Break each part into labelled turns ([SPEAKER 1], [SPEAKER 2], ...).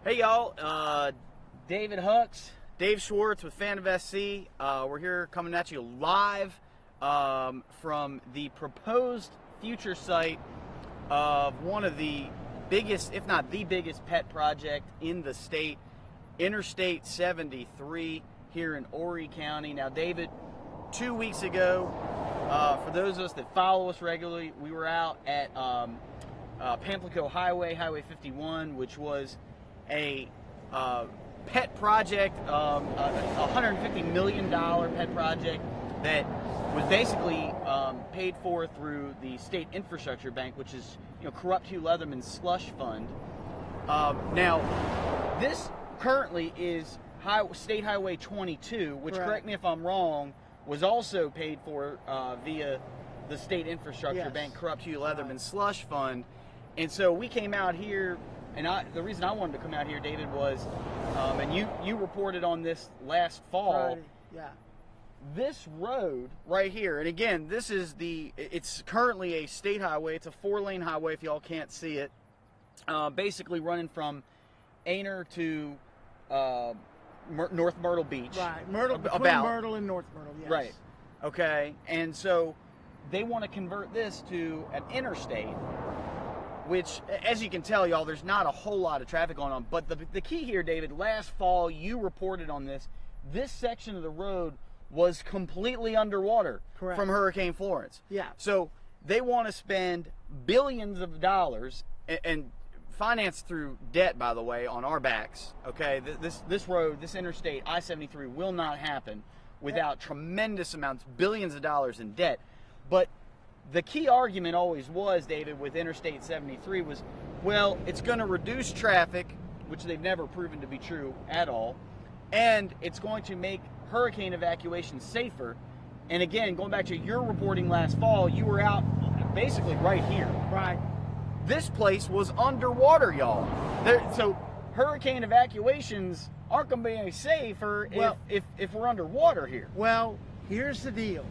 [SPEAKER 1] Hey y'all, David Hucks, Dave Schwartz with Fan of SC. We're here coming at you live from the proposed future site of one of the biggest, if not the biggest, pet project in the state, Interstate 73 here in Horry County. Now, David, 2 weeks ago, for those of us that follow us regularly, we were out at Pamplico Highway, Highway 51, which was a pet project, a $150 million pet project that was basically paid for through the State Infrastructure Bank, which is, corrupt Hugh Leatherman's slush fund. Now, this currently is State Highway 22, which, correct me if I'm wrong, was also paid for via the State Infrastructure Bank, corrupt Hugh Leatherman's slush fund. And so we came out here. And the reason I wanted to come out here, David, was, and you reported on this last fall. This road right here, and again, it's currently a state highway. It's a 4-lane highway, if y'all can't see it. Basically running from Aner to North Myrtle Beach.
[SPEAKER 2] Right, between Myrtle and North Myrtle, yes.
[SPEAKER 1] Right, okay. And so they want to convert this to an interstate, which, as you can tell, y'all, there's not a whole lot of traffic going on. But the key here, David, last fall you reported on this. This section of the road was completely underwater from Hurricane Florence.
[SPEAKER 2] Yeah.
[SPEAKER 1] So they want to spend billions of dollars and financed through debt, by the way, on our backs. Okay, this road, this interstate, I-73, will not happen without tremendous amounts, billions of dollars in debt. But the key argument always was, David, with Interstate 73 was, well, it's going to reduce traffic, which they've never proven to be true at all, and it's going to make hurricane evacuation safer. And again, going back to your reporting last fall, you were out basically right here.
[SPEAKER 2] Right.
[SPEAKER 1] This place was underwater, y'all. So hurricane evacuations aren't going to be any safer if we're underwater here.
[SPEAKER 2] Well, here's the deal.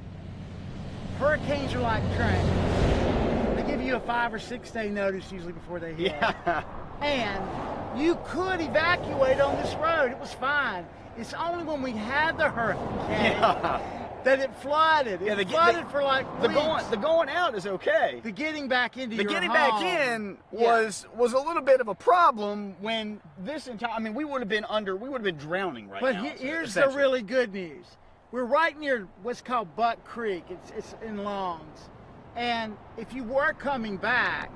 [SPEAKER 2] Hurricanes are like trains. They give you a 5 or 6 day notice usually before they hit.
[SPEAKER 1] Yeah.
[SPEAKER 2] And you could evacuate on this road. It was fine. It's only when we had the hurricane that it flooded. It flooded for like weeks.
[SPEAKER 1] The going out is okay.
[SPEAKER 2] The getting back into your home.
[SPEAKER 1] The getting back in was a little bit of a problem when this entire. I mean, we would have been drowning right now.
[SPEAKER 2] But here's the really good news. We're right near what's called Buck Creek. It's in Longs. And if you were coming back,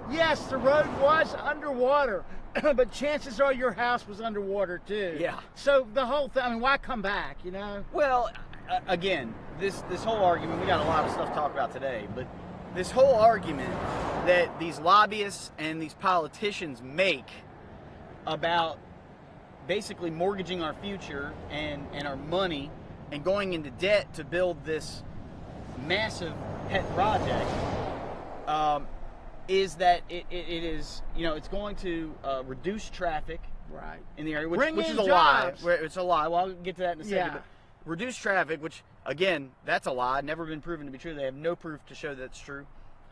[SPEAKER 2] yes, the road was underwater, but chances are your house was underwater too.
[SPEAKER 1] Yeah.
[SPEAKER 2] So the whole thing, I mean, why come back,
[SPEAKER 1] Well, again, this whole argument, we got a lot of stuff to talk about today, but this whole argument that these lobbyists and these politicians make about basically mortgaging our future and our money and going into debt to build this massive pet project, is that it is, it's going to reduce traffic in the area, which is a lie. It's a lie. Well, I'll get to that in a second. But reduce traffic, which, again, that's a lie. Never been proven to be true. They have no proof to show that's true.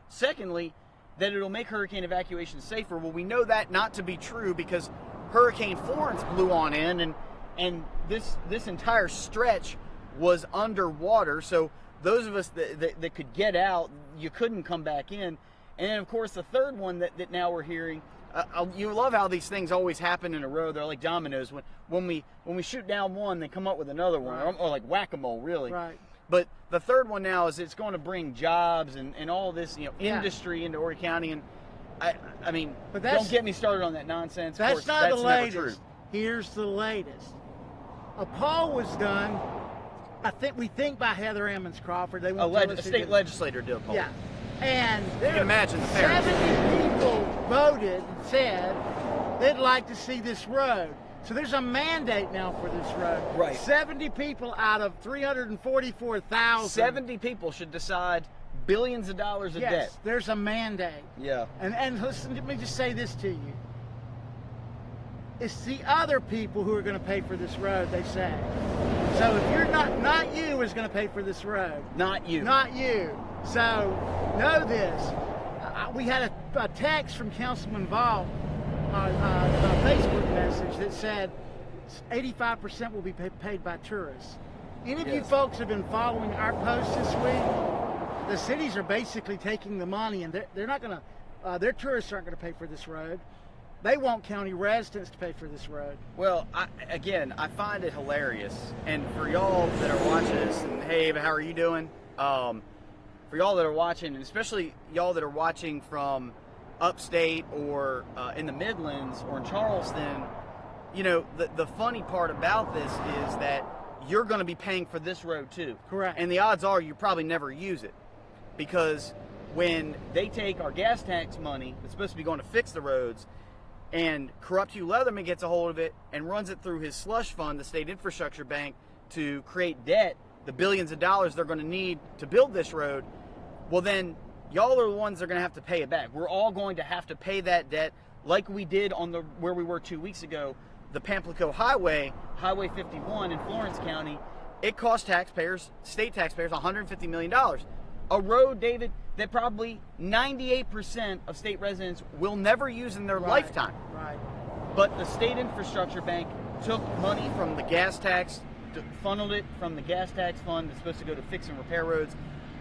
[SPEAKER 1] Secondly, that it'll make hurricane evacuation safer. Well, we know that not to be true because Hurricane Florence blew on in, and this entire stretch was underwater, so those of us that could get out, you couldn't come back in. And then, of course, the third one that now we're hearing, you love how these things always happen in a row. They're like dominoes. When we shoot down one, they come up with another one, or like whack-a-mole, really.
[SPEAKER 2] Right.
[SPEAKER 1] But the third one now is it's going to bring jobs and all this industry into Horry County. And I mean, but don't get me started on that nonsense.
[SPEAKER 2] That's
[SPEAKER 1] of course,
[SPEAKER 2] not
[SPEAKER 1] that's
[SPEAKER 2] the latest.
[SPEAKER 1] Never true.
[SPEAKER 2] Here's the latest. A poll was done. We think by Heather Emmons Crawford. They
[SPEAKER 1] a state legislator did a poll.
[SPEAKER 2] Yeah, and
[SPEAKER 1] you can imagine the fairness.
[SPEAKER 2] 70 people voted and said they'd like to see this road. So there's a mandate now for this road.
[SPEAKER 1] Right.
[SPEAKER 2] 70 people out of 344,000.
[SPEAKER 1] 70 people should decide billions of dollars of debt.
[SPEAKER 2] Yes, there's a mandate.
[SPEAKER 1] Yeah.
[SPEAKER 2] And listen, let me just say this to you. It's the other people who are going to pay for this road, they say. So if you're not you is going to pay for this road.
[SPEAKER 1] Not you.
[SPEAKER 2] Not you. So know this. We had a text from Councilman Vaught a Facebook message that said 85% will be paid by tourists. Any of you folks have been following our posts this week? The cities are basically taking the money, and they're not going to. Their tourists aren't going to pay for this road. They want county residents to pay for this road.
[SPEAKER 1] Well, I find it hilarious, and for y'all that are watching this, and hey, how are you doing? For y'all that are watching, and especially y'all that are watching from upstate or in the Midlands or in Charleston, you know, the funny part about this is that you're going to be paying for this road too.
[SPEAKER 2] Correct.
[SPEAKER 1] And the odds are you probably never use it, because when they take our gas tax money that's supposed to be going to fix the roads, and Corrupt Hugh Leatherman gets a hold of it and runs it through his slush fund, the state infrastructure bank, to create debt, the billions of dollars they're going to need to build this road, well then y'all are the ones that are going to have to pay it back. We're all going to have to pay that debt like we did on where we were 2 weeks ago, the Pamplico Highway, Highway 51 in Florence County. It cost taxpayers, state taxpayers, $150 million. A road, David, that probably 98% of state residents will never use in their lifetime.
[SPEAKER 2] Right.
[SPEAKER 1] But the state infrastructure bank took money from the gas tax, funneled it from the gas tax fund that's supposed to go to fix and repair roads,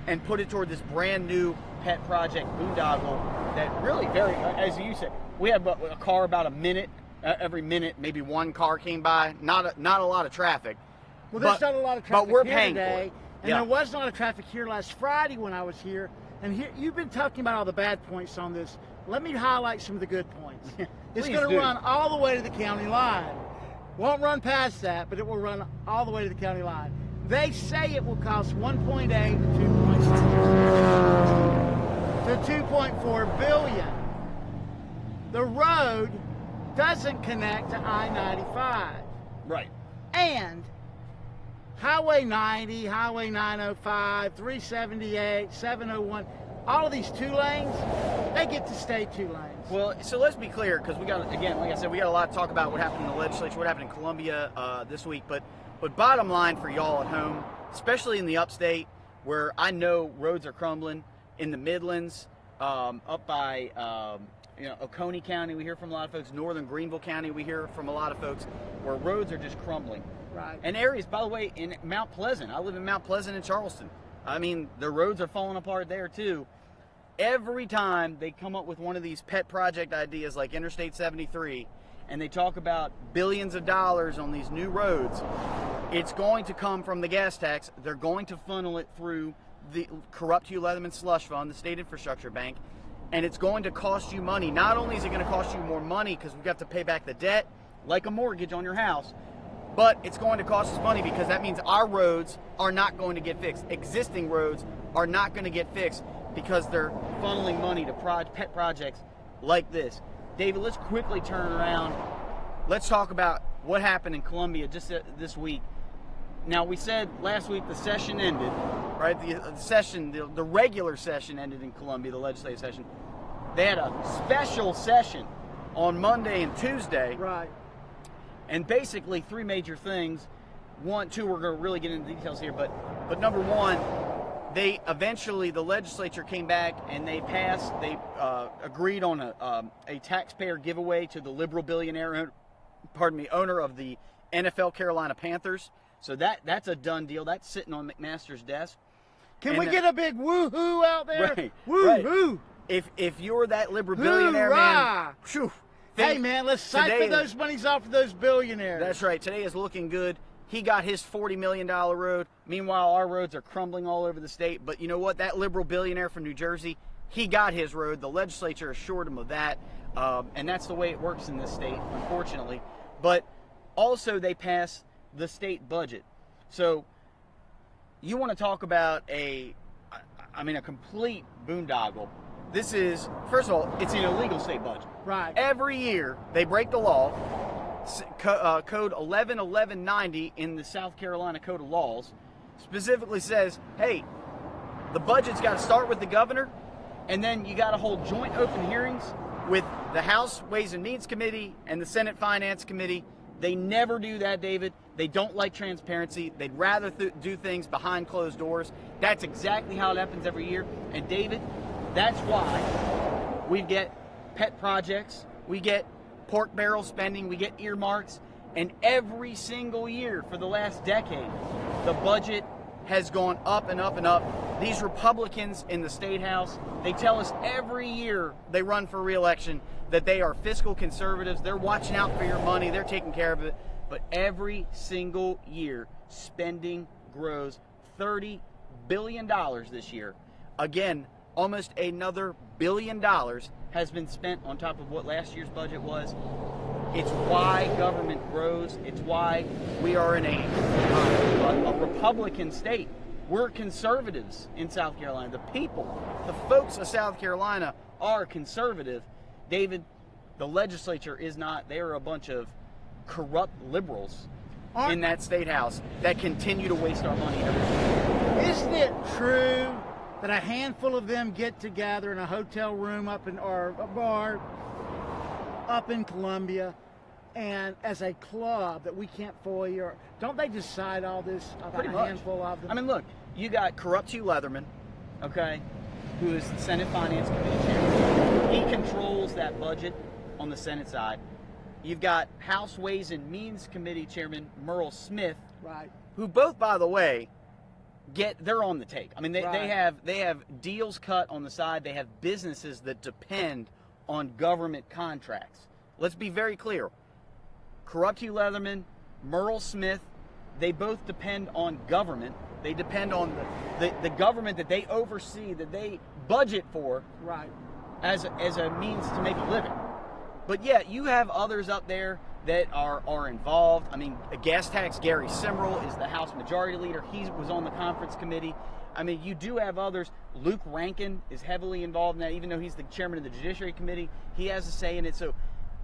[SPEAKER 1] and put it toward this brand new pet project boondoggle that really as you said, we have a car about a minute, every minute, maybe one car came by, not a lot of traffic.
[SPEAKER 2] Well, there's not a lot of traffic
[SPEAKER 1] but we're
[SPEAKER 2] here
[SPEAKER 1] paying
[SPEAKER 2] today,
[SPEAKER 1] for it.
[SPEAKER 2] and there was not a lot of traffic here last Friday when I was here. And here, you've been talking about all the bad points on this. Let me highlight some of the good points. It's going to run all the way to the county line. Won't run past that, but it will run all the way to the county line. They say it will cost 1.8 to 2.4 billion. The road doesn't connect to I-95.
[SPEAKER 1] Right.
[SPEAKER 2] And Highway 90, Highway 905, 378, 701, all of these 2 lanes, they get to stay 2 lanes.
[SPEAKER 1] Well, so let's be clear, because we got, again, like I said, we got a lot to talk about what happened in the legislature, what happened in Columbia this week. But bottom line for y'all at home, especially in the upstate, where I know roads are crumbling, in the Midlands, up by Oconee County, we hear from a lot of folks. Northern Greenville County, we hear from a lot of folks, where roads are just crumbling.
[SPEAKER 2] Right.
[SPEAKER 1] And areas, by the way, in Mount Pleasant. I live in Mount Pleasant in Charleston. I mean, the roads are falling apart there too. Every time they come up with one of these pet project ideas like Interstate 73, and they talk about billions of dollars on these new roads, it's going to come from the gas tax. They're going to funnel it through the Corrupt Hugh Leatherman slush fund, the state infrastructure bank, and it's going to cost you money. Not only is it going to cost you more money because we've got to pay back the debt, like a mortgage on your house, but it's going to cost us money because that means our roads are not going to get fixed. Existing roads are not going to get fixed because they're funneling money to pet projects like this. David, let's quickly turn around. Let's talk about what happened in Columbia just this week. Now, we said last week the session ended, right? The regular session ended in Columbia, the legislative session. They had a special session on Monday and Tuesday.
[SPEAKER 2] Right.
[SPEAKER 1] And basically 3 major things. 1, 2, we're going to really get into details here, but number 1, they eventually, the legislature came back and they agreed on a taxpayer giveaway to the liberal billionaire, owner of the NFL Carolina Panthers. So that's a done deal. That's sitting on McMaster's desk.
[SPEAKER 2] Can we get a big woo-hoo out there?
[SPEAKER 1] Right.
[SPEAKER 2] Woo-hoo.
[SPEAKER 1] Right. If you're that liberal billionaire, man, whew,
[SPEAKER 2] hey man, let's siphon those monies off of those billionaires.
[SPEAKER 1] That's right. Today is looking good. He got his $40 million road. Meanwhile, our roads are crumbling all over the state. But you know what? That liberal billionaire from New Jersey, he got his road. The legislature assured him of that. And that's the way it works in this state, unfortunately. But also, they pass the state budget. So you want to talk about a complete boondoggle. This is, first of all, it's an illegal state budget.
[SPEAKER 2] Right.
[SPEAKER 1] Every year, they break the law. Code 111190 in the South Carolina Code of Laws specifically says, hey, the budget's got to start with the governor, and then you got to hold joint open hearings with the House Ways and Means Committee and the Senate Finance Committee. They never do that, David. They don't like transparency. They'd rather do things behind closed doors. That's exactly how it happens every year. And David, that's why we get pet projects. We get pork barrel spending, we get earmarks, and every single year for the last decade, the budget has gone up and up and up. These Republicans in the State House, they tell us every year they run for re-election that they are fiscal conservatives. They're watching out for your money. They're taking care of it. But every single year, spending grows. $30 billion this year. Again, almost another $1 billion has been spent on top of what last year's budget was. It's why government grows. It's why we are in a Republican state. We're conservatives in South Carolina. The people, the folks of South Carolina are conservative. David, the legislature is not. They are a bunch of corrupt liberals in that state house that continue to waste our money every day.
[SPEAKER 2] Isn't it true that a handful of them get together in a hotel room or a bar up in Columbia, and as a club that we can't FOIA, or don't they decide all this about
[SPEAKER 1] Pretty
[SPEAKER 2] a
[SPEAKER 1] much.
[SPEAKER 2] handful of them?
[SPEAKER 1] I mean, look, you got corrupt Hugh Leatherman, okay, who is the Senate Finance Committee chairman. He controls that budget on the Senate side. You've got House Ways and Means Committee Chairman Myrtle Smith,
[SPEAKER 2] Right.
[SPEAKER 1] who both, by the way, they're on the take. I mean, they
[SPEAKER 2] Right.
[SPEAKER 1] have deals cut on the side. They have businesses that depend on government contracts. Let's be very clear. Corrupt Hugh Leatherman, Myrtle Smith, they both depend on government. They depend on the government that they oversee, that they budget for,
[SPEAKER 2] Right.
[SPEAKER 1] as a means to make a living. But yeah, you have others up there that are involved. I mean, a gas tax, Gary Simrel is the House Majority Leader. He was on the conference committee. I mean, you do have others. Luke Rankin is heavily involved in that, even though he's the chairman of the Judiciary Committee. He has a say in it. So,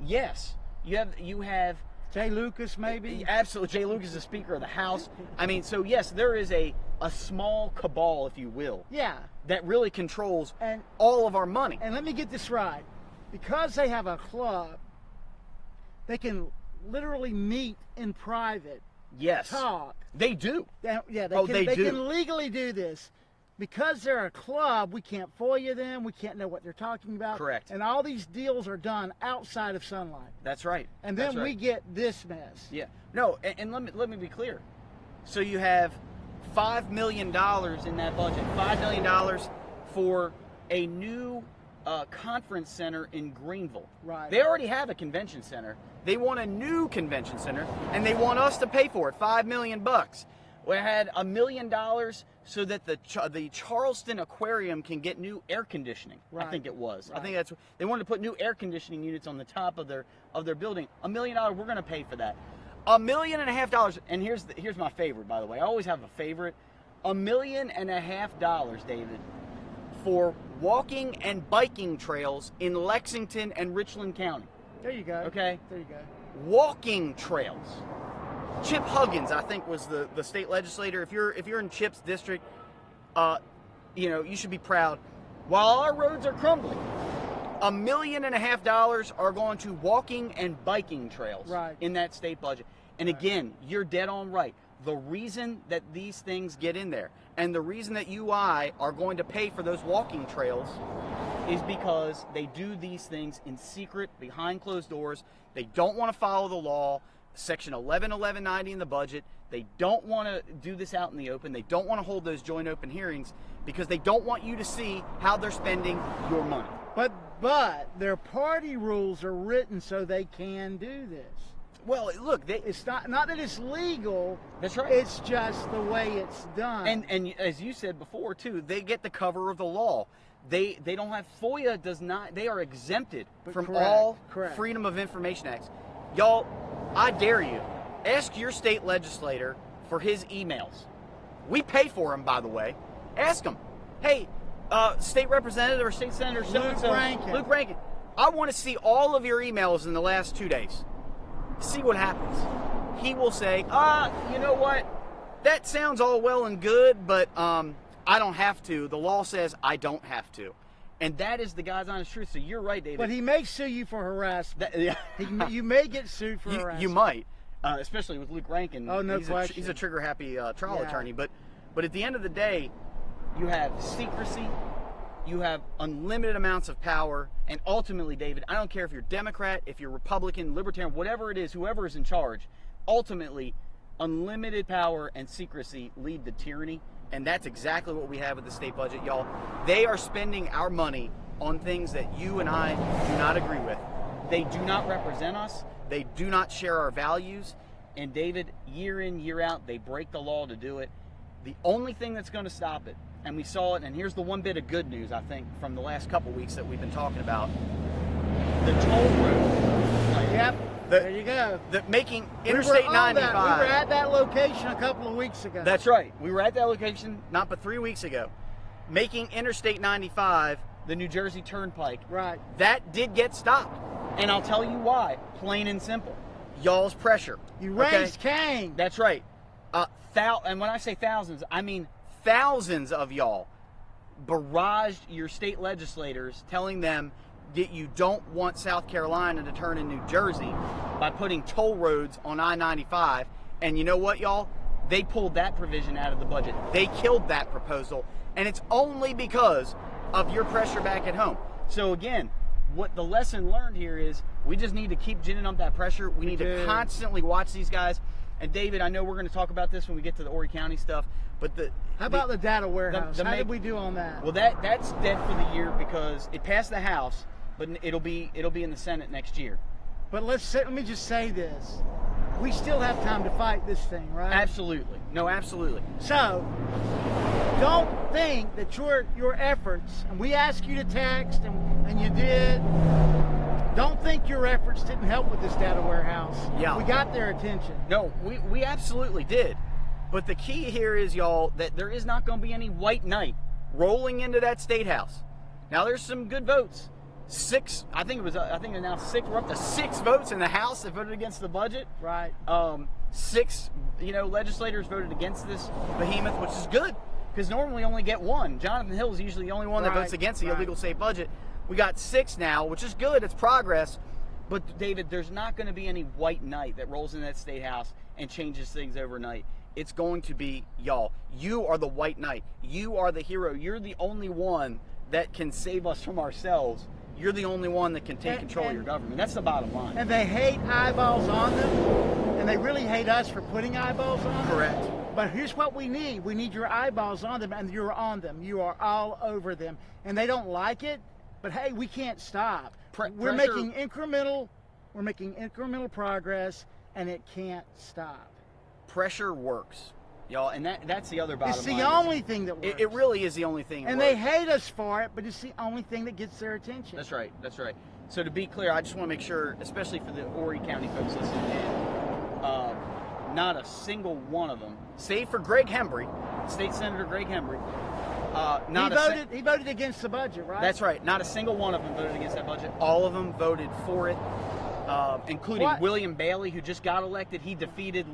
[SPEAKER 1] yes, you have
[SPEAKER 2] Jay Lucas, maybe?
[SPEAKER 1] absolutely. Jay Lucas is the Speaker of the House. I mean, so yes, there is a small cabal, if you will,
[SPEAKER 2] Yeah.
[SPEAKER 1] that really controls
[SPEAKER 2] And
[SPEAKER 1] all of our money.
[SPEAKER 2] And let me get this right. Because they have a club, they can literally meet in private,
[SPEAKER 1] Yes,
[SPEAKER 2] talk.
[SPEAKER 1] they do.
[SPEAKER 2] Yeah,
[SPEAKER 1] They do.
[SPEAKER 2] can legally do this. Because they're a club, we can't FOIA them. We can't know what they're talking about.
[SPEAKER 1] Correct.
[SPEAKER 2] And all these deals are done outside of sunlight.
[SPEAKER 1] That's right.
[SPEAKER 2] And then
[SPEAKER 1] That's right.
[SPEAKER 2] we get this mess.
[SPEAKER 1] Yeah. No, and let me be clear. So you have $5 million in that budget. $5 million for a new conference center in Greenville.
[SPEAKER 2] Right.
[SPEAKER 1] They already have a convention center. They want a new convention center, and they want us to pay for it. $5 million. We had $1 million so that the Charleston Aquarium can get new air conditioning.
[SPEAKER 2] Right.
[SPEAKER 1] I think it was.
[SPEAKER 2] Right.
[SPEAKER 1] I think that's they wanted to put new air conditioning units on the top of their building. $1 million. We're going to pay for that. $1.5 million. And here's my favorite, by the way. I always have a favorite. $1.5 million, David, for walking and biking trails in Lexington and Richland County.
[SPEAKER 2] There you go.
[SPEAKER 1] Okay.
[SPEAKER 2] There you go.
[SPEAKER 1] Walking trails. Chip Huggins, I think, was the state legislator. If you're in Chip's district, you should be proud. While our roads are crumbling, $1.5 million are going to walking and biking trails
[SPEAKER 2] Right.
[SPEAKER 1] in that state budget. And again, you're dead on right. The reason that these things get in there, and the reason that you are going to pay for those walking trails, is because they do these things in secret, behind closed doors. They don't want to follow the law. Section 1190 in the budget. They don't want to do this out in the open. They don't want to hold those joint open hearings because they don't want you to see how they're spending your money.
[SPEAKER 2] But their party rules are written so they can do this.
[SPEAKER 1] Well, look,
[SPEAKER 2] It's not that it's legal.
[SPEAKER 1] That's right.
[SPEAKER 2] It's just the way it's done.
[SPEAKER 1] And as you said before too, they get the cover of the law. They don't have FOIA does not. They are exempted from all Freedom of Information Acts. Y'all, I dare you, ask your state legislator for his emails. We pay for them, by the way. Ask him, hey, state representative or state senator Luke Rankin, I want to see all of your emails in the last 2 days. See what happens. He will say, you know what? That sounds all well and good, but I don't have to. The law says I don't have to. And that is the God's honest truth. So you're right, David.
[SPEAKER 2] But he may sue you for harassment. You may get sued for harassment.
[SPEAKER 1] You might, especially with Luke Rankin.
[SPEAKER 2] Oh, no
[SPEAKER 1] he's
[SPEAKER 2] question.
[SPEAKER 1] He's a trigger-happy trial attorney. But at the end of the day, you have secrecy, You have unlimited amounts of power, and ultimately, David, I don't care if you're Democrat, if you're Republican, Libertarian, whatever it is, whoever is in charge, ultimately, unlimited power and secrecy lead to tyranny, and that's exactly what we have with the state budget, y'all. They are spending our money on things that you and I do not agree with. They do not represent us. They do not share our values. And David, year in, year out, they break the law to do it. The only thing that's going to stop it, and we saw it, and here's the one bit of good news, I think, from the last couple weeks that we've been talking about. The toll road.
[SPEAKER 2] Yep, there you go.
[SPEAKER 1] Making Interstate 95.
[SPEAKER 2] We were at that location a couple of weeks ago.
[SPEAKER 1] That's right. We were at that location not but 3 weeks ago. Making Interstate 95 the New Jersey Turnpike.
[SPEAKER 2] Right.
[SPEAKER 1] That did get stopped. And I'll tell you why. Plain and simple. Y'all's pressure.
[SPEAKER 2] You raised Cain.
[SPEAKER 1] That's right. And when I say thousands, I mean thousands of y'all barraged your state legislators, telling them that you don't want South Carolina to turn in New Jersey by putting toll roads on I-95. And you know what, y'all? They pulled that provision out of the budget. They killed that proposal. And it's only because of your pressure back at home. So again, what the lesson learned here is we just need to keep ginning up that pressure. We need to constantly watch these guys. And David, I know we're going to talk about this when we get to the Horry County stuff, but
[SPEAKER 2] how about the data warehouse? How did we do on that?
[SPEAKER 1] Well, that's dead for the year because it passed the House, but it'll be in the Senate next year.
[SPEAKER 2] But let me just say this: we still have time to fight this thing, right?
[SPEAKER 1] Absolutely. No, absolutely.
[SPEAKER 2] So don't think that your efforts, and we asked you to text, and you did. Don't think your efforts didn't help with this data warehouse.
[SPEAKER 1] Yeah.
[SPEAKER 2] We got their attention.
[SPEAKER 1] No, we absolutely did. But the key here is, y'all, that there is not going to be any white knight rolling into that state house. Now, there's some good votes. I think now 6. We're up to 6 votes in the House that voted against the budget.
[SPEAKER 2] Right.
[SPEAKER 1] 6, legislators voted against this behemoth, which is good because normally we only get 1. Jonathan Hill is usually the only one that votes against the illegal state budget. We got 6 now, which is good. It's progress. But, David, there's not going to be any white knight that rolls in that state house and changes things overnight. It's going to be y'all. You are the white knight. You are the hero. You're the only one that can save us from ourselves. You're the only one that can take control of your government. That's the bottom line.
[SPEAKER 2] And they hate eyeballs on them, and they really hate us for putting eyeballs on them.
[SPEAKER 1] Correct.
[SPEAKER 2] But here's what we need. We need your eyeballs on them, and you're on them. You are all over them. And they don't like it, but hey, we can't stop. We're making incremental progress, and it can't stop.
[SPEAKER 1] Pressure works, y'all, and that's the other bottom line.
[SPEAKER 2] It's the only thing that works.
[SPEAKER 1] It really is the only thing.
[SPEAKER 2] And they hate us for it, but it's the only thing that gets their attention.
[SPEAKER 1] That's right. That's right. So to be clear, I just want to make sure, especially for the Horry County folks listening in, not a single one of them, save for Greg Hembry, State Senator Greg Hembry.
[SPEAKER 2] He voted against the budget, right?
[SPEAKER 1] That's right. Not a single one of them voted against that budget. All of them voted for it, including William Bailey, who just got elected. He defeated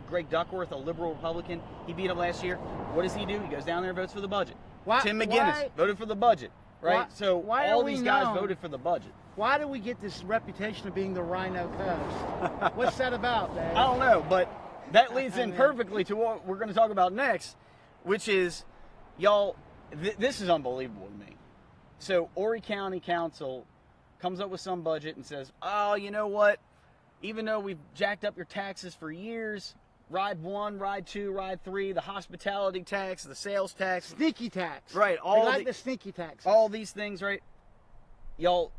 [SPEAKER 1] Greg Duckworth, a liberal Republican. He beat him last year. What does he do? He goes down there and votes for the budget. Tim McGinnis voted for the budget, right? So all these guys voted for the budget.
[SPEAKER 2] Why do we get this reputation of being the Rhino Coast? What's that about, Dave?
[SPEAKER 1] I don't know, but that leads in perfectly to what we're going to talk about next, which is, y'all, this is unbelievable to me. So Horry County Council comes up with some budget and says, oh, you know what? Even though we've jacked up your taxes for years, Ride 1, Ride 2, Ride 3, the hospitality tax, the sales tax.
[SPEAKER 2] Sneaky tax.
[SPEAKER 1] Right.
[SPEAKER 2] The sneaky tax.
[SPEAKER 1] All these things, right? Y'all,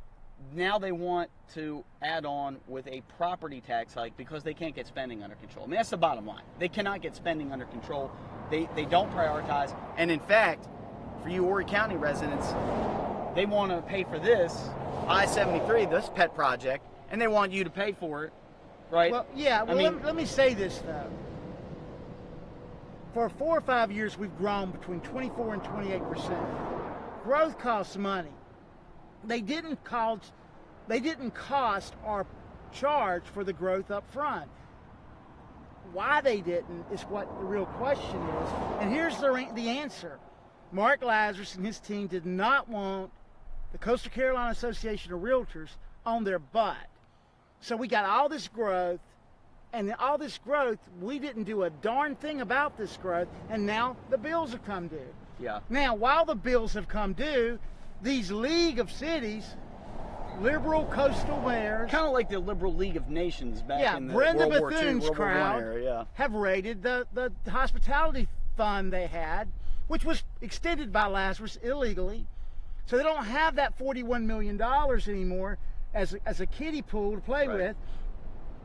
[SPEAKER 1] now they want to add on with a property tax hike because they can't get spending under control. I mean, that's the bottom line. They cannot get spending under control. They don't prioritize. And in fact, for you Horry County residents, they want to pay for this I-73, this pet project, and they want you to pay for it, right?
[SPEAKER 2] Well, yeah. Well, let me say this, though. For 4 or 5 years, we've grown between 24 and 28%. Growth costs money. They didn't cost or charge for the growth up front. Why they didn't is what the real question is. And here's the answer. Mark Lazarus and his team did not want the Coastal Carolina Association of Realtors on their butt. So we got all this growth, and all this growth, we didn't do a darn thing about this growth, and now the bills have come due.
[SPEAKER 1] Yeah.
[SPEAKER 2] Now, while the bills have come due, these league of cities, liberal coastal mayors,
[SPEAKER 1] Kind of like the Liberal League of Nations back in the
[SPEAKER 2] Brenda
[SPEAKER 1] World War II,
[SPEAKER 2] Bethune's
[SPEAKER 1] World War I
[SPEAKER 2] crowd
[SPEAKER 1] era, yeah.
[SPEAKER 2] have raided the hospitality fund they had, which was extended by Lazarus illegally. So they don't have that $41 million anymore as a kiddie pool to play
[SPEAKER 1] Right.
[SPEAKER 2] with.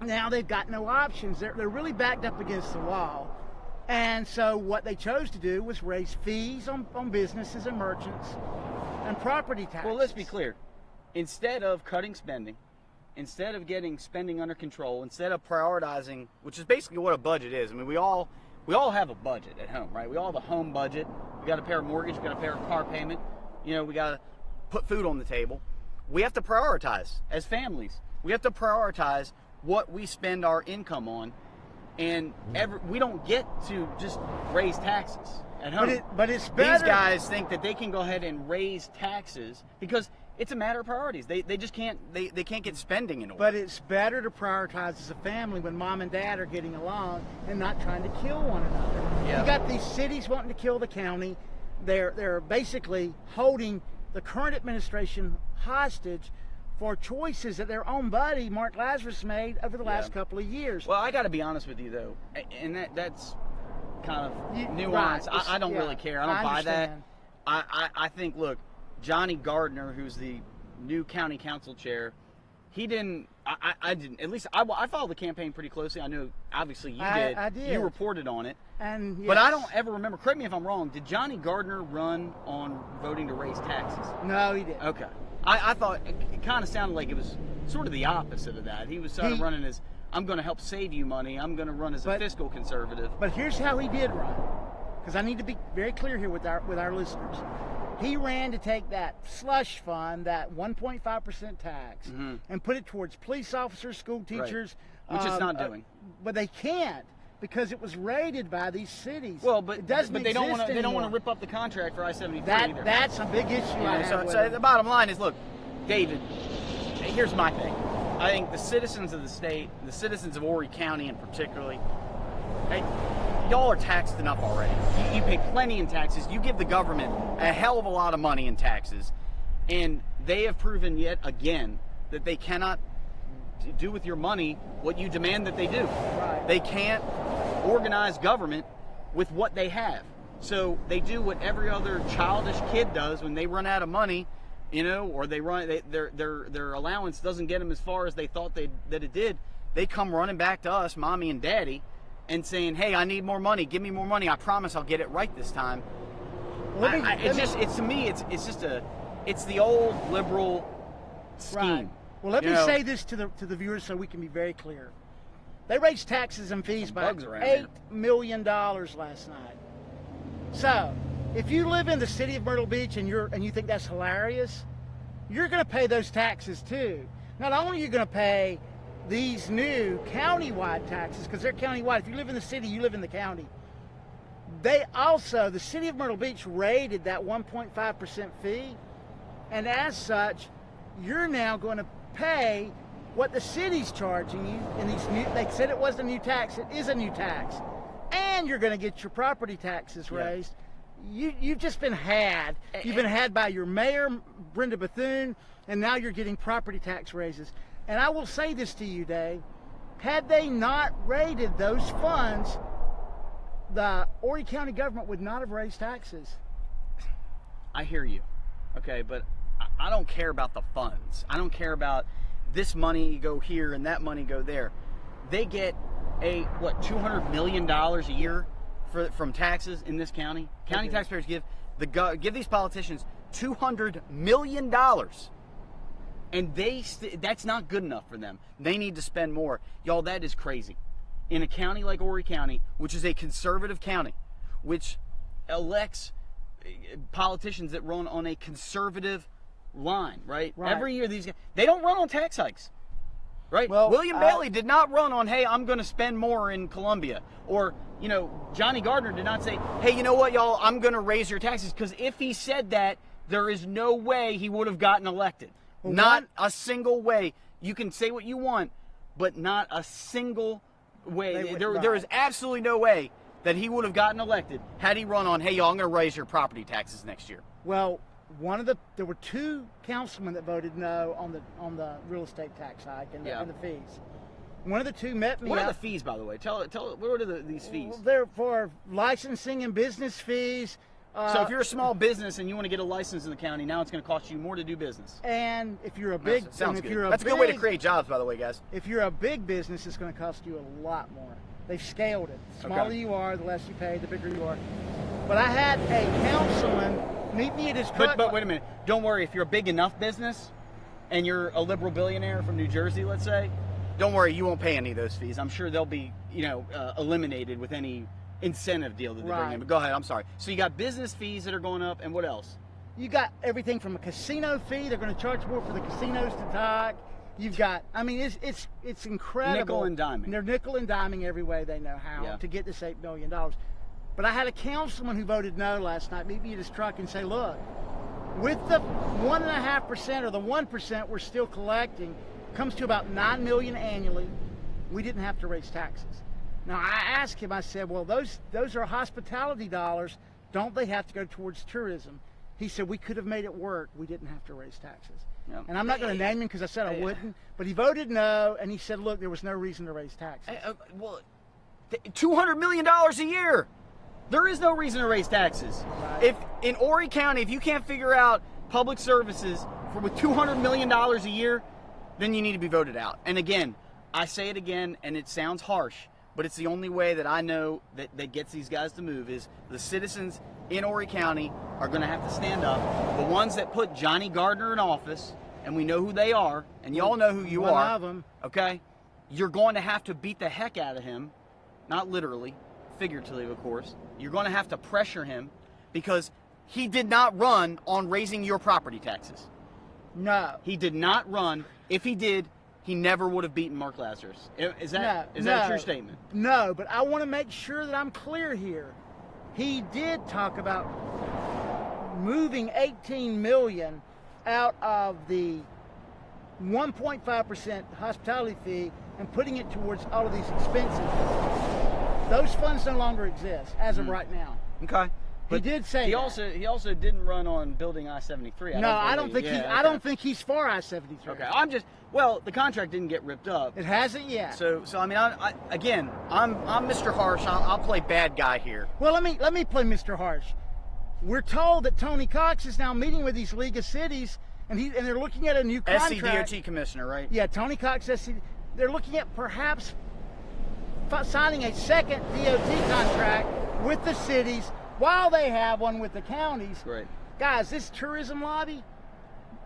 [SPEAKER 2] Now they've got no options. They're really backed up against the wall. And so what they chose to do was raise fees on businesses and merchants and property taxes.
[SPEAKER 1] Well, let's be clear. Instead of cutting spending, instead of getting spending under control, instead of prioritizing, which is basically what a budget is. I mean, we all have a budget at home, right? We all have a home budget. We got to pay our mortgage. We got to pay our car payment. You know, we got to put food on the table. We have to prioritize as families. We have to prioritize what we spend our income on, and we don't get to just raise taxes at home.
[SPEAKER 2] But it's better.
[SPEAKER 1] These guys think that they can go ahead and raise taxes because it's a matter of priorities. They just can't they can't get spending in order.
[SPEAKER 2] But it's better to prioritize as a family when mom and dad are getting along and not trying to kill one another.
[SPEAKER 1] Yeah.
[SPEAKER 2] You got these cities wanting to kill the county. They're basically holding the current administration hostage for choices that their own buddy Mark Lazarus made over the last couple of years.
[SPEAKER 1] Well, I got to be honest with you though, and that's kind of nuanced.
[SPEAKER 2] Right.
[SPEAKER 1] I don't really care. I don't buy that.
[SPEAKER 2] understand.
[SPEAKER 1] I think, look, Johnny Gardner, who's the new county council chair, he didn't. I didn't. At least I followed the campaign pretty closely. I know, obviously, you did.
[SPEAKER 2] I did.
[SPEAKER 1] You reported on it.
[SPEAKER 2] And
[SPEAKER 1] But I
[SPEAKER 2] yes.
[SPEAKER 1] don't ever remember. Correct me if I'm wrong. Did Johnny Gardner run on voting to raise taxes?
[SPEAKER 2] No, he didn't.
[SPEAKER 1] Okay. I thought it kind of sounded like it was sort of the opposite of that. He was sort of running as, I'm going to help save you money. I'm going to run as a fiscal conservative.
[SPEAKER 2] But here's how he did run, because I need to be very clear here with our listeners. He ran to take that slush fund, that 1.5% tax, and put it towards police officers, school teachers,
[SPEAKER 1] Which it's not doing.
[SPEAKER 2] But they can't, because it was raided by these cities.
[SPEAKER 1] Well, but
[SPEAKER 2] it doesn't
[SPEAKER 1] they don't want to. They don't want to
[SPEAKER 2] anymore.
[SPEAKER 1] rip up the contract for I-73 either.
[SPEAKER 2] That's a big issue. I have with
[SPEAKER 1] So
[SPEAKER 2] it.
[SPEAKER 1] the bottom line is, look, David. Here's my thing. I think the citizens of the state, the citizens of Horry County, in particularly, hey, y'all are taxed enough already. You pay plenty in taxes. You give the government a hell of a lot of money in taxes, and they have proven yet again that they cannot do with your money what you demand that they do.
[SPEAKER 2] Right.
[SPEAKER 1] They can't organize government with what they have. So they do what every other childish kid does when they run out of money, you know, or their allowance doesn't get them as far as they thought that it did. They come running back to us, mommy and daddy, and saying, "Hey, I need more money. Give me more money. I promise I'll get it right this time." It's the old liberal scheme.
[SPEAKER 2] Right. Well, let me say this to the viewers so we can be very clear. They raised taxes and fees by $8 million last night. So, if you live in the city of Myrtle Beach and you think that's hilarious, you're going to pay those taxes too. Not only are you going to pay these new county-wide taxes, because they're county-wide. If you live in the city, you live in the county. The city of Myrtle Beach raided that 1.5% fee, and as such, you're now going to pay what the city's charging you in these new. They said it wasn't a new tax. It is a new tax, and you're going to get your property taxes raised. You've just been had. You've been had by your mayor, Brenda Bethune, and now you're getting property tax raises. And I will say this to you, Dave. Had they not raided those funds, the Horry County government would not have raised taxes.
[SPEAKER 1] I hear you. Okay, but I don't care about the funds. I don't care about this money go here and that money go there. They get $200 million a year from taxes in this county. County taxpayers give these politicians $200 million, and that's not good enough for them. They need to spend more. Y'all, that is crazy. In a county like Horry County, which is a conservative county, which elects politicians that run on a conservative line, right? Every year these guys, they don't run on tax hikes, right?
[SPEAKER 2] Well,
[SPEAKER 1] William Bailey did not run on, hey, I'm going to spend more in Columbia. Or, Johnny Gardner did not say, hey, you know what, y'all, I'm going to raise your taxes. Because if he said that, there is no way he would have gotten elected.
[SPEAKER 2] Well,
[SPEAKER 1] not a single way. You can say what you want, but not a single way. There is absolutely no way that he would have gotten elected had he run on, hey, y'all, I'm going to raise your property taxes next year.
[SPEAKER 2] Well, there were 2 councilmen that voted no on the real estate tax hike and the fees. One of the 2 met me.
[SPEAKER 1] What are the fees, by the way? Tell what are these fees?
[SPEAKER 2] They're for licensing and business fees.
[SPEAKER 1] So if you're a small business and you want to get a license in the county, now it's going to cost you more to do business.
[SPEAKER 2] And if you're a big,
[SPEAKER 1] sounds good. That's a good way to create jobs, by the way, guys.
[SPEAKER 2] If you're a big business, it's going to cost you a lot more. They've scaled it. The smaller you are, the less you pay, the bigger you are. But I had a councilman meet me at his truck.
[SPEAKER 1] But wait a minute. Don't worry. If you're a big enough business and you're a liberal billionaire from New Jersey, let's say, don't worry. You won't pay any of those fees. I'm sure they'll be, eliminated with any incentive deal that they bring in. But go ahead. I'm sorry. So you got business fees that are going up, and what else?
[SPEAKER 2] You got everything from a casino fee. They're going to charge more for the casinos to talk. You've got, it's incredible.
[SPEAKER 1] Nickel and diming.
[SPEAKER 2] They're nickel and diming every way they know how to get this $8 million. But I had a councilman who voted no last night meet me at his truck and say, look, with the 1.5% or the 1% we're still collecting, comes to about $9 million annually. We didn't have to raise taxes. Now I asked him, I said, well, those are hospitality dollars. Don't they have to go towards tourism? He said, we could have made it work. We didn't have to raise taxes. Yep. And I'm not going to name him because I said I wouldn't, but he voted no, and he said, look, there was no reason to raise taxes.
[SPEAKER 1] $200 million a year. There is no reason to raise taxes. Right. If in Horry County, if you can't figure out public services with $200 million a year, then you need to be voted out. And again, I say it again, and it sounds harsh, but it's the only way that I know that gets these guys to move is the citizens in Horry County are going to have to stand up. The ones that put Johnny Gardner in office, and we know who they are, and y'all know who you are.
[SPEAKER 2] One of them.
[SPEAKER 1] Okay? You're going to have to beat the heck out of him, not literally, figuratively, of course. You're going to have to pressure him because he did not run on raising your property taxes.
[SPEAKER 2] No.
[SPEAKER 1] He did not run. If he did, he never would have beaten Mark Lazarus. Is that a true statement?
[SPEAKER 2] No, but I want to make sure that I'm clear here. He did talk about moving $18 million out of the 1.5% hospitality fee and putting it towards all of these expenses. Those funds no longer exist as of right now.
[SPEAKER 1] Okay.
[SPEAKER 2] But he did say
[SPEAKER 1] he also didn't run on building I-73.
[SPEAKER 2] I don't think he's for I-73.
[SPEAKER 1] Okay. The contract didn't get ripped up.
[SPEAKER 2] It hasn't yet.
[SPEAKER 1] So I'm Mr. Harsh. I'll play bad guy here.
[SPEAKER 2] Well, let me play Mr. Harsh. We're told that Tony Cox is now meeting with these League of Cities, and they're looking at a new contract.
[SPEAKER 1] SCDOT commissioner, right?
[SPEAKER 2] Yeah, Tony Cox, they're looking at perhaps signing a second DOT contract with the cities while they have one with the counties.
[SPEAKER 1] Right.
[SPEAKER 2] Guys, this tourism lobby,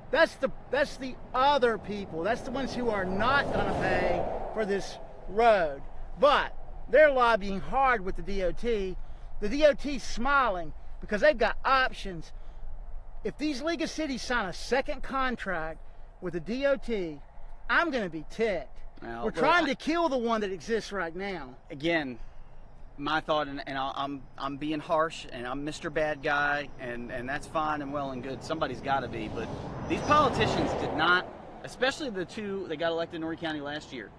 [SPEAKER 2] that's the other people. That's the ones who are not going to pay for this road. But they're lobbying hard with the DOT. The DOT's smiling because they've got options. If these League of Cities sign a second contract with the DOT, I'm going to be ticked. We're trying to kill the one that exists right now.
[SPEAKER 1] Again, my thought, and I'm being harsh, and I'm Mr. Bad Guy, and that's fine and well and good. Somebody's got to be, but these politicians did not, especially the 2 that got elected in Horry County last year.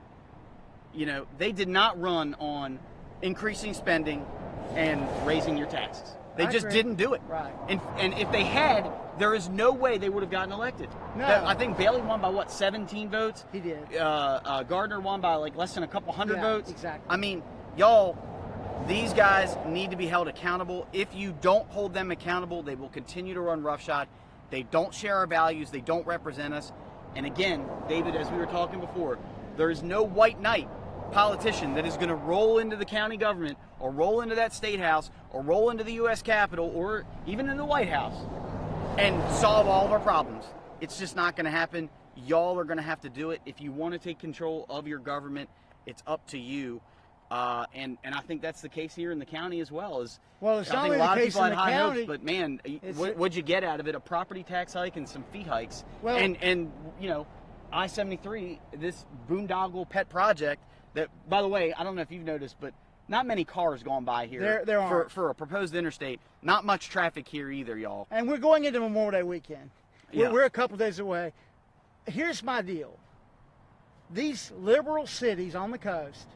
[SPEAKER 1] They did not run on increasing spending and raising your taxes. They just didn't do it.
[SPEAKER 2] Right.
[SPEAKER 1] And if they had, there is no way they would have gotten elected.
[SPEAKER 2] No.
[SPEAKER 1] I think Bailey won by 17 votes?
[SPEAKER 2] He did.
[SPEAKER 1] Gardner won by less than a couple hundred votes.
[SPEAKER 2] Exactly.
[SPEAKER 1] Y'all, these guys need to be held accountable. If you don't hold them accountable, they will continue to run roughshod. They don't share our values. They don't represent us. And again, David, as we were talking before, there is no white knight politician that is going to roll into the county government or roll into that state house or roll into the U.S. Capitol or even in the White House and solve all of our problems. It's just not going to happen. Y'all are going to have to do it. If you want to take control of your government, it's up to you. And I think that's the case here in the county as well.
[SPEAKER 2] It's
[SPEAKER 1] I
[SPEAKER 2] not
[SPEAKER 1] think
[SPEAKER 2] only
[SPEAKER 1] a lot
[SPEAKER 2] the
[SPEAKER 1] of
[SPEAKER 2] case
[SPEAKER 1] people
[SPEAKER 2] in
[SPEAKER 1] had
[SPEAKER 2] the
[SPEAKER 1] high
[SPEAKER 2] county.
[SPEAKER 1] hopes, but man, what'd you get out of it? A property tax hike and some fee hikes. Well, and I-73, this boondoggle pet project that, by the way, I don't know if you've noticed, but not many cars going by here.
[SPEAKER 2] There aren't.
[SPEAKER 1] For a proposed interstate. Not much traffic here either, y'all.
[SPEAKER 2] And we're going into Memorial Day weekend.
[SPEAKER 1] Yeah.
[SPEAKER 2] We're a couple days away. Here's my deal. These liberal cities on the coast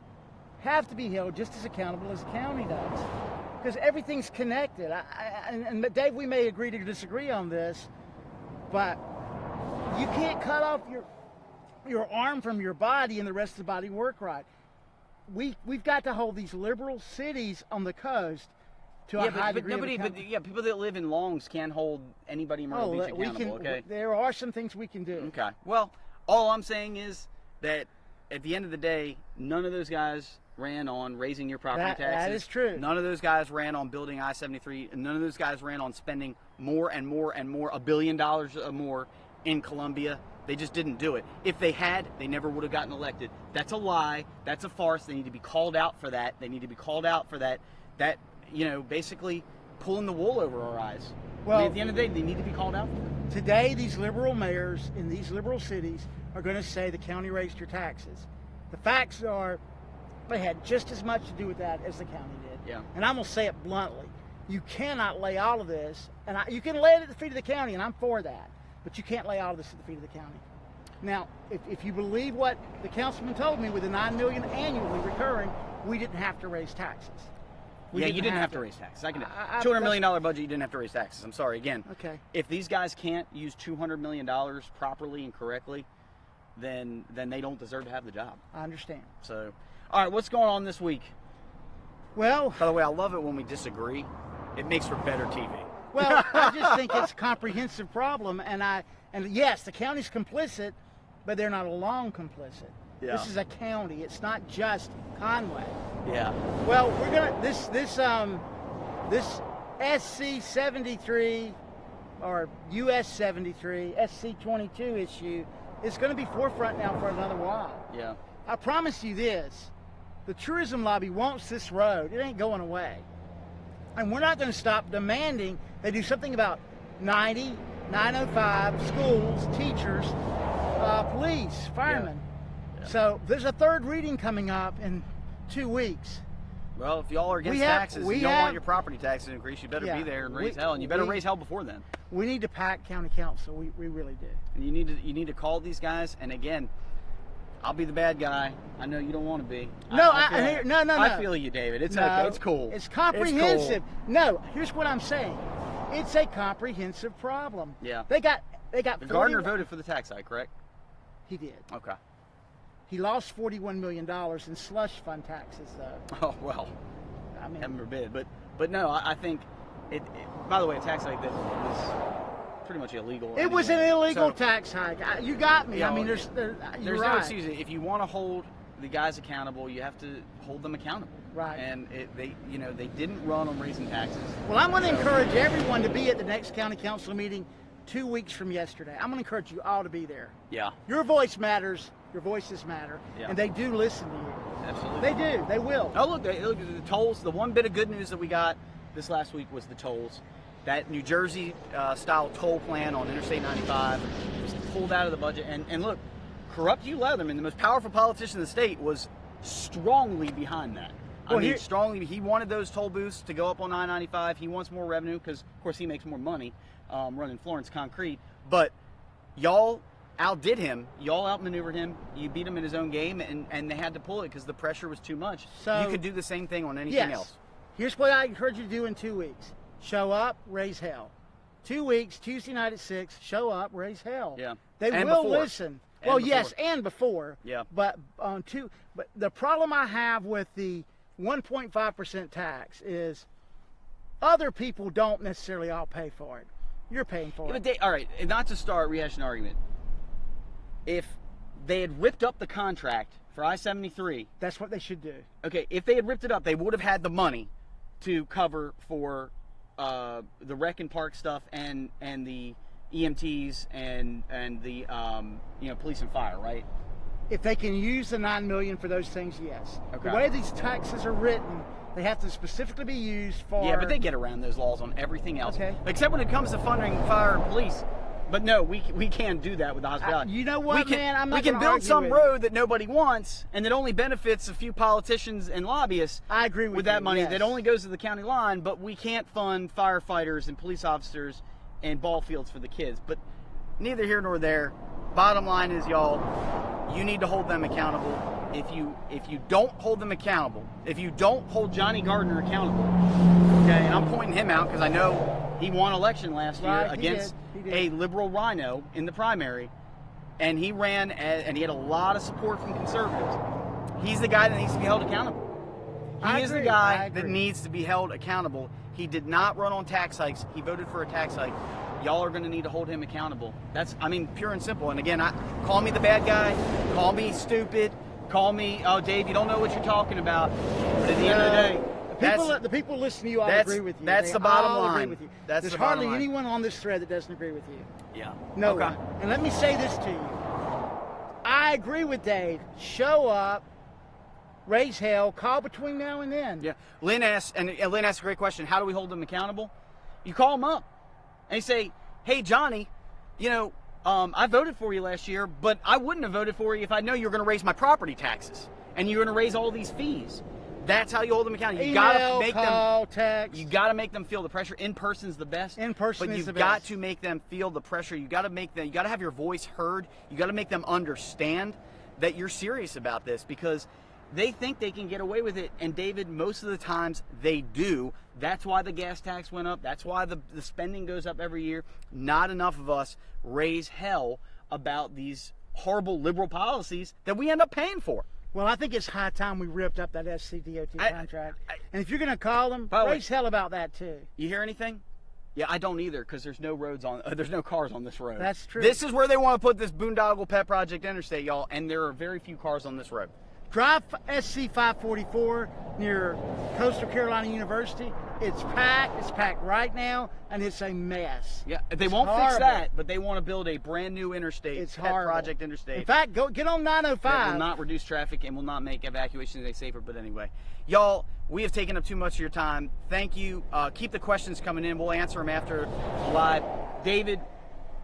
[SPEAKER 2] have to be held just as accountable as the county does, because everything's connected. And Dave, we may agree to disagree on this, but you can't cut off your arm from your body and the rest of the body work right. We've got to hold these liberal cities on the coast to a high degree of accountability.
[SPEAKER 1] But people that live in Longs can't hold anybody in Myrtle Beach accountable, okay?
[SPEAKER 2] There are some things we can do.
[SPEAKER 1] Okay. Well, all I'm saying is that at the end of the day, none of those guys ran on raising your property taxes.
[SPEAKER 2] That is true.
[SPEAKER 1] None of those guys ran on building I-73, and none of those guys ran on spending more and more and more, $1 billion or more in Columbia. They just didn't do it. If they had, they never would have gotten elected. That's a lie. That's a farce. They need to be called out for that. They need to be called out for that. That, basically pulling the wool over our eyes.
[SPEAKER 2] Well,
[SPEAKER 1] at the end of the day, they need to be called out for it.
[SPEAKER 2] Today, these liberal mayors in these liberal cities are going to say the county raised your taxes. The facts are they had just as much to do with that as the county did.
[SPEAKER 1] Yeah.
[SPEAKER 2] And I'm going to say it bluntly. You cannot lay all of this, and you can lay it at the feet of the county, and I'm for that. But you can't lay all of this at the feet of the county. Now, if you believe what the councilman told me with the $9 million annually recurring, we didn't have to raise taxes.
[SPEAKER 1] You didn't have to raise taxes. $200 million budget, you didn't have to raise taxes. I'm sorry, again.
[SPEAKER 2] Okay.
[SPEAKER 1] If these guys can't use $200 million properly and correctly, then they don't deserve to have the job.
[SPEAKER 2] I understand.
[SPEAKER 1] So, all right, what's going on this week?
[SPEAKER 2] Well,
[SPEAKER 1] by the way, I love it when we disagree. It makes for better TV.
[SPEAKER 2] Well, I just think it's a comprehensive problem, and yes, the county's complicit, but they're not alone complicit.
[SPEAKER 1] Yeah.
[SPEAKER 2] This is a county. It's not just Conway.
[SPEAKER 1] Yeah.
[SPEAKER 2] Well, we're gonna this SC 73 or US 73 SC 22 issue is going to be forefront now for another while.
[SPEAKER 1] Yeah.
[SPEAKER 2] I promise you this: the tourism lobby wants this road. It ain't going away, and we're not going to stop demanding they do something about 90, 905 schools, teachers, police, firemen.
[SPEAKER 1] Yeah.
[SPEAKER 2] So there's a third reading coming up in 2 weeks.
[SPEAKER 1] Well, if y'all are against taxes, you don't want your property taxes to increase, you better be there and raise hell, and you better raise hell before then.
[SPEAKER 2] We need to pack county council. We really do.
[SPEAKER 1] And you need to call these guys. And again, I'll be the bad guy. I know you don't want to be.
[SPEAKER 2] No, no.
[SPEAKER 1] I feel you, David. It's okay. It's cool.
[SPEAKER 2] It's comprehensive.
[SPEAKER 1] It's cool.
[SPEAKER 2] No, here's what I'm saying. It's a comprehensive problem.
[SPEAKER 1] Yeah.
[SPEAKER 2] They got.
[SPEAKER 1] Gardner voted for the tax hike, correct?
[SPEAKER 2] He did.
[SPEAKER 1] Okay.
[SPEAKER 2] He lost $41 million in slush fund taxes, though.
[SPEAKER 1] Oh well. I mean, heaven forbid. But no, I think it. By the way, a tax hike that was pretty much illegal.
[SPEAKER 2] It was an illegal tax hike. You got me. I mean, there's
[SPEAKER 1] no excuse. If you want to hold the guys accountable, you have to hold them accountable.
[SPEAKER 2] Right.
[SPEAKER 1] And they didn't run on raising taxes.
[SPEAKER 2] Well, I'm going to encourage everyone to be at the next county council meeting 2 weeks from yesterday. I'm going to encourage you all to be there.
[SPEAKER 1] Yeah.
[SPEAKER 2] Your voice matters. Your voices matter.
[SPEAKER 1] Yeah.
[SPEAKER 2] And they do listen to you.
[SPEAKER 1] Absolutely.
[SPEAKER 2] They do. They will.
[SPEAKER 1] Oh, look, the tolls. The one bit of good news that we got this last week was the tolls. That New Jersey style toll plan on Interstate 95 was pulled out of the budget. And look, Corrupt Hugh Leatherman, the most powerful politician in the state, was strongly behind that. Strongly. He wanted those toll booths to go up on I-95. He wants more revenue because, of course, he makes more money running Florence Concrete. But y'all outdid him. Y'all outmaneuvered him. You beat him in his own game, and they had to pull it because the pressure was too much. So you could do the same thing on anything else.
[SPEAKER 2] Here's what I encourage you to do in 2 weeks. Show up, raise hell. 2 weeks, Tuesday night at 6, show up, raise hell.
[SPEAKER 1] Yeah.
[SPEAKER 2] They will listen. Well, yes, and before.
[SPEAKER 1] Yeah.
[SPEAKER 2] But the problem I have with the 1.5% tax is other people don't necessarily all pay for it. You're paying for it.
[SPEAKER 1] All right, and not to start rehashing an argument. If they had ripped up the contract for I-73...
[SPEAKER 2] That's what they should do.
[SPEAKER 1] Okay, if they had ripped it up, they would have had the money to cover for the rec and park stuff and the EMTs and the police and fire, right?
[SPEAKER 2] If they can use the $9 million for those things, yes.
[SPEAKER 1] Okay.
[SPEAKER 2] The way these taxes are written, they have to specifically be used for...
[SPEAKER 1] Yeah, but they get around those laws on everything else.
[SPEAKER 2] Okay.
[SPEAKER 1] Except when it comes to funding fire and police. But no, we can't do that with the hospitality.
[SPEAKER 2] You know what, man?
[SPEAKER 1] We can build some road that nobody wants and that only benefits a few politicians and lobbyists.
[SPEAKER 2] I agree with
[SPEAKER 1] that money
[SPEAKER 2] yes.
[SPEAKER 1] that only goes to the county line, but we can't fund firefighters and police officers and ball fields for the kids. But neither here nor there. Bottom line is, y'all, you need to hold them accountable. If you don't hold them accountable, if you don't hold Johnny Gardner accountable, Okay, and I'm pointing him out because I know he won election last year
[SPEAKER 2] Right,
[SPEAKER 1] against
[SPEAKER 2] he did.
[SPEAKER 1] a liberal rhino in the primary, and he ran and he had a lot of support from conservatives. He's the guy that needs to be held accountable. He is the guy that needs to be held accountable. He did not run on tax hikes. He voted for a tax hike. Y'all are going to need to hold him accountable. That's, I mean, pure and simple. And again, call me the bad guy, call me stupid, call me, oh, Dave, you don't know what you're talking about. But at the end of the day,
[SPEAKER 2] the people listening to you all
[SPEAKER 1] that's-
[SPEAKER 2] agree with you.
[SPEAKER 1] that's
[SPEAKER 2] They
[SPEAKER 1] the bottom
[SPEAKER 2] all agree
[SPEAKER 1] line.
[SPEAKER 2] with you.
[SPEAKER 1] That's
[SPEAKER 2] There's
[SPEAKER 1] the bottom
[SPEAKER 2] hardly
[SPEAKER 1] line.
[SPEAKER 2] anyone on this thread that doesn't agree with you.
[SPEAKER 1] yeah.
[SPEAKER 2] No
[SPEAKER 1] Okay.
[SPEAKER 2] one. And let me say this to you. I agree with Dave. Show up, raise hell, call between now and then.
[SPEAKER 1] Yeah. Lynn asked a great question. How do we hold them accountable? You call them up and you say, hey, Johnny, you know, I voted for you last year, but I wouldn't have voted for you if I know you're going to raise my property taxes and you're going to raise all these fees. That's how you hold them accountable. You gotta make
[SPEAKER 2] text.
[SPEAKER 1] You got to make them feel the pressure. In person's the best.
[SPEAKER 2] In person
[SPEAKER 1] but
[SPEAKER 2] is the
[SPEAKER 1] you've got
[SPEAKER 2] best.
[SPEAKER 1] to make them feel the pressure. You got to have your voice heard. You got to make them understand that you're serious about this, because they think they can get away with it, and David, most of the times they do. That's why the gas tax went up. That's why the spending goes up every year. Not enough of us raise hell about these horrible liberal policies that we end up paying for.
[SPEAKER 2] Well, I think it's high time we ripped up that SCDOT contract. And if you're going to call them,
[SPEAKER 1] By the way,
[SPEAKER 2] raise hell about that too.
[SPEAKER 1] You hear anything? Yeah, I don't either, because there's no roads on. There's no cars on this road.
[SPEAKER 2] That's true.
[SPEAKER 1] This is where they want to put this boondoggle pet project interstate, y'all, and there are very few cars on this road.
[SPEAKER 2] Drive SC 544 near Coastal Carolina University. It's packed. It's packed right now, and it's a mess.
[SPEAKER 1] Yeah, they
[SPEAKER 2] It's
[SPEAKER 1] won't fix
[SPEAKER 2] horrible.
[SPEAKER 1] that, but they want to build a brand new interstate.
[SPEAKER 2] It's
[SPEAKER 1] pet
[SPEAKER 2] horrible.
[SPEAKER 1] project interstate.
[SPEAKER 2] In fact, go get on
[SPEAKER 1] That
[SPEAKER 2] 905.
[SPEAKER 1] will not reduce traffic and will not make evacuations any safer. But anyway, y'all, we have taken up too much of your time. Thank you. Keep the questions coming in. We'll answer them after live. David,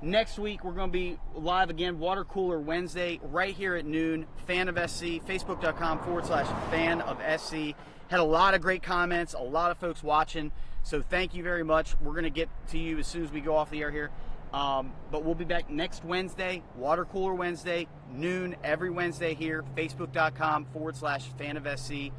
[SPEAKER 1] next week we're going to be live again, Watercooler Wednesday, right here at noon. Fan of SC, Facebook.com/fan of SC. Had a lot of great comments, a lot of folks watching. So thank you very much. We're going to get to you as soon as we go off the air here. But we'll be back next Wednesday, Watercooler Wednesday, noon every Wednesday here, Facebook.com/fan of SC.